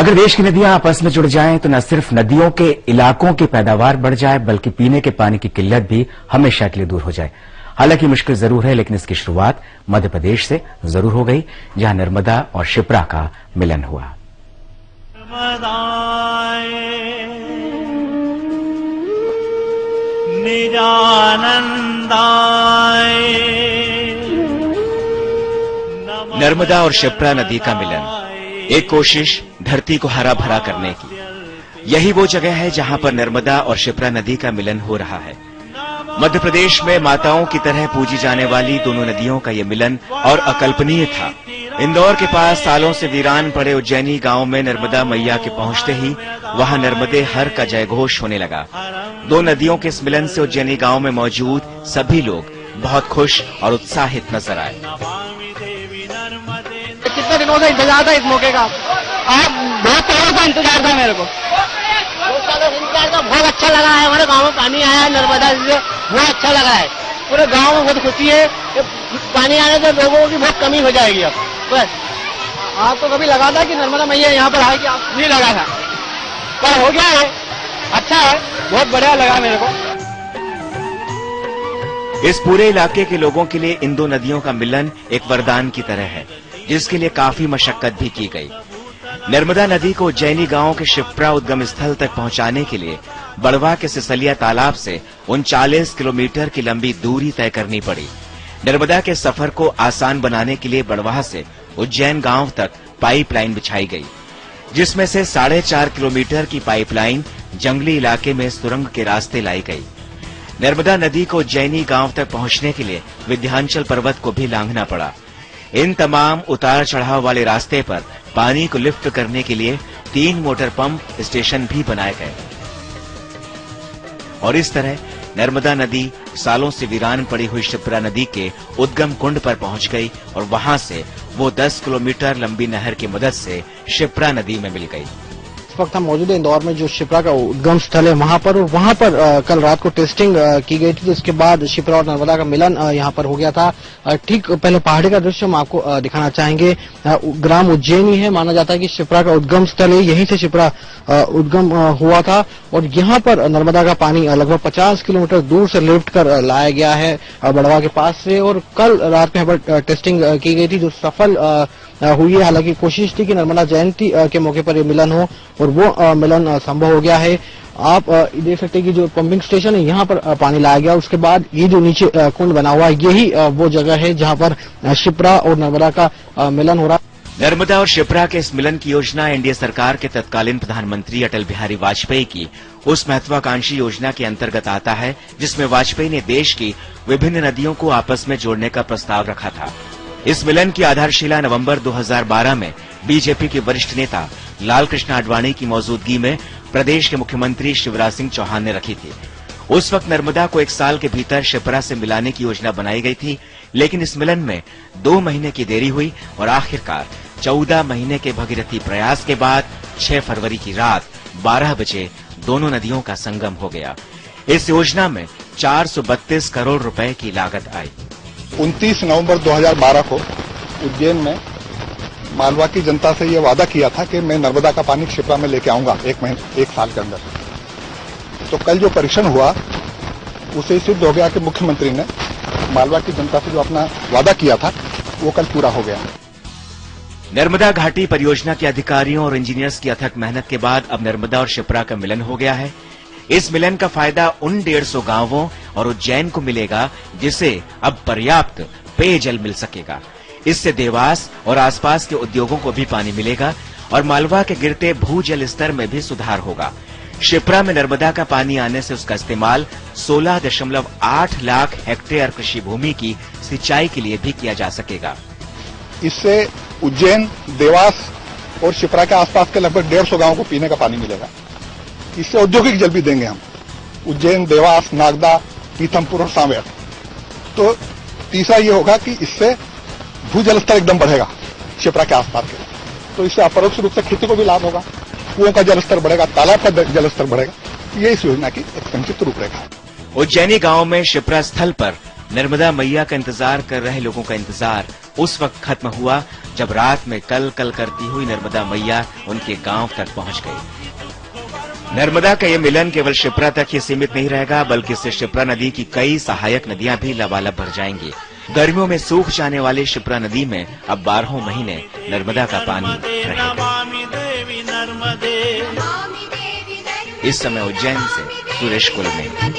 अगर देश की नदियां आपस में जुड़ जाएं तो न सिर्फ नदियों के इलाकों की पैदावार बढ़ जाए बल्कि पीने के पानी की किल्लत भी हमेशा के लिए दूर हो जाए। हालांकि मुश्किल जरूर है, लेकिन इसकी शुरुआत मध्य प्रदेश से जरूर हो गई, जहां नर्मदा और शिप्रा का मिलन हुआ। नर्मदा और शिप्रा नदी का मिलन, एक कोशिश धरती को हरा भरा करने की। यही वो जगह है जहां पर नर्मदा और शिप्रा नदी का मिलन हो रहा है। मध्य प्रदेश में माताओं की तरह पूजी जाने वाली दोनों नदियों का ये मिलन और अकल्पनीय था। इंदौर के पास सालों से वीरान पड़े उज्जैनी गांव में नर्मदा मैया के पहुंचते ही वहां नर्मदे हर का जयघोष होने लगा। दो नदियों के इस मिलन से उज्जैनी गांव में मौजूद सभी लोग बहुत खुश और उत्साहित नजर आए। कितने दिनों से इंतजार था इस मौके का? बहुत सालों का इंतजार था मेरे को। बहुत सालों से इंतजार था। बहुत अच्छा लगा है, हमारे गांव में पानी आया है नर्मदा से, बहुत अच्छा लगा है। पूरे गांव में बहुत खुशी है। पानी आने से लोगों की बहुत कमी हो जाएगी अब। बस आपको कभी लगा था कि नर्मदा मैया यहाँ पर आएगी? आप नहीं लगा था, पर हो गया है। अच्छा है, बहुत बढ़िया लगा मेरे को। इस पूरे इलाके के लोगों के लिए इन दो नदियों का मिलन एक वरदान की तरह है, जिसके लिए काफी मशक्कत भी की गई। नर्मदा नदी को उज्जैनी गांव के शिप्रा उद्गम स्थल तक पहुंचाने के लिए बड़वा के सिसलिया तालाब से 39 किलोमीटर की लंबी दूरी तय करनी पड़ी। नर्मदा के सफर को आसान बनाने के लिए बड़वाह से उज्जैन गांव तक पाइपलाइन बिछाई गई, जिसमें से 4.5 किलोमीटर की पाइपलाइन जंगली इलाके में सुरंग के रास्ते लाई गई। नर्मदा नदी को उज्जैनी गांव तक पहुंचने के लिए विंध्याचल पर्वत को भी लांघना पड़ा। इन तमाम उतार चढ़ाव वाले रास्ते पर पानी को लिफ्ट करने के लिए 3 मोटर पंप स्टेशन भी बनाए गए। और इस तरह नर्मदा नदी सालों से वीरान पड़ी हुई शिप्रा नदी के उद्गम कुंड पर पहुंच गई और वहां से वो 10 किलोमीटर लंबी नहर की मदद से शिप्रा नदी में मिल गई। इस वक्त हम मौजूद है इंदौर में, जो शिप्रा का उद्गम स्थल है वहां पर, और वहां पर कल रात को टेस्टिंग की गई थी। तो इसके बाद शिप्रा और नर्मदा का मिलन यहां पर हो गया था। ठीक पहले पहाड़ी का दृश्य हम आपको दिखाना चाहेंगे। ग्राम उज्जैनी है, माना जाता है कि शिप्रा का उद्गम स्थल है, यहीं से शिप्रा उद्गम हुआ था। और यहाँ पर नर्मदा का पानी लगभग 50 किलोमीटर दूर से लिफ्ट कर लाया गया है बड़वा के पास से। और कल रात में यहाँ पर टेस्टिंग की गई थी, जो सफल हुई है। हालांकि कोशिश थी कि नर्मदा जयंती के मौके पर ये मिलन हो, और वो मिलन संभव हो गया है। आप देख सकते हैं कि जो पंपिंग स्टेशन है यहाँ पर पानी लाया गया। उसके बाद ये जो नीचे कुंड बना हुआ है, यही वो जगह है जहाँ पर शिप्रा और नर्मदा का मिलन हो रहा है। नर्मदा और शिप्रा के इस मिलन की योजना एनडीए सरकार के तत्कालीन प्रधानमंत्री अटल बिहारी वाजपेयी की उस महत्वाकांक्षी योजना के अंतर्गत आता है, जिसमें वाजपेयी ने देश की विभिन्न नदियों को आपस में जोड़ने का प्रस्ताव रखा था। इस मिलन की आधारशिला नवंबर 2012 में बीजेपी के वरिष्ठ नेता लाल कृष्ण आडवाणी की मौजूदगी में प्रदेश के मुख्यमंत्री शिवराज सिंह चौहान ने रखी थी। उस वक्त नर्मदा को 1 साल के भीतर शिप्रा से मिलाने की योजना बनाई गई थी, लेकिन इस मिलन में 2 महीने की देरी हुई और आखिरकार 14 महीने के भगीरथी प्रयास के बाद 6 फरवरी की रात 12 बजे दोनों नदियों का संगम हो गया। इस योजना में 432 करोड़ रुपए की लागत आई। 29 नवंबर 2012 को उज्जैन में मालवा की जनता से ये वादा किया था कि मैं नर्मदा का पानी शिप्रा में लेके आऊंगा 1 साल के अंदर। तो कल जो परीक्षण हुआ उसे सिद्ध हो गया कि मुख्यमंत्री ने मालवा की जनता से जो अपना वादा किया था वो कल पूरा हो गया। नर्मदा घाटी परियोजना के अधिकारियों और इंजीनियर्स की अथक मेहनत के बाद अब नर्मदा और शिप्रा का मिलन हो गया है। इस मिलन का फायदा उन 150 गांवों और उज्जैन को मिलेगा, जिसे अब पर्याप्त पेयजल मिल सकेगा। इससे देवास और आसपास के उद्योगों को भी पानी मिलेगा और मालवा के गिरते भूजल स्तर में भी सुधार होगा। शिप्रा में नर्मदा का पानी आने से उसका इस्तेमाल 16.8 लाख हेक्टेयर कृषि भूमि की सिंचाई के लिए भी किया जा सकेगा। इससे उज्जैन, देवास और शिप्रा के आसपास के लगभग 150 गांवों को पीने का पानी मिलेगा। इससे औद्योगिक जल भी देंगे हम, उज्जैन, देवास, नागदा, पीथमपुर और सांवेर। तो तीसरा ये होगा कि इससे भूजल स्तर एकदम बढ़ेगा शिप्रा के आसपास के। तो इससे अपरोक्ष रूप से खेती को भी लाभ होगा, कुओं का जल स्तर बढ़ेगा, तालाब का जल स्तर बढ़ेगा। ये इस योजना की एक संक्षिप्त रूपरेखा है। उज्जैनी गांव में शिप्रा स्थल पर नर्मदा मैया का इंतजार कर रहे लोगों का इंतजार उस वक्त खत्म हुआ जब रात में कल कल करती हुई नर्मदा मैया उनके गांव तक पहुंच गई। नर्मदा का ये मिलन केवल शिप्रा तक ही सीमित नहीं रहेगा, बल्कि इससे शिप्रा नदी की कई सहायक नदियां भी लबालब भर जाएंगी। गर्मियों में सूख जाने वाली शिप्रा नदी में अब 12 महीने नर्मदा का पानी रहेगा। इस समय उज्जैन से सुरेश कुलकर्णी।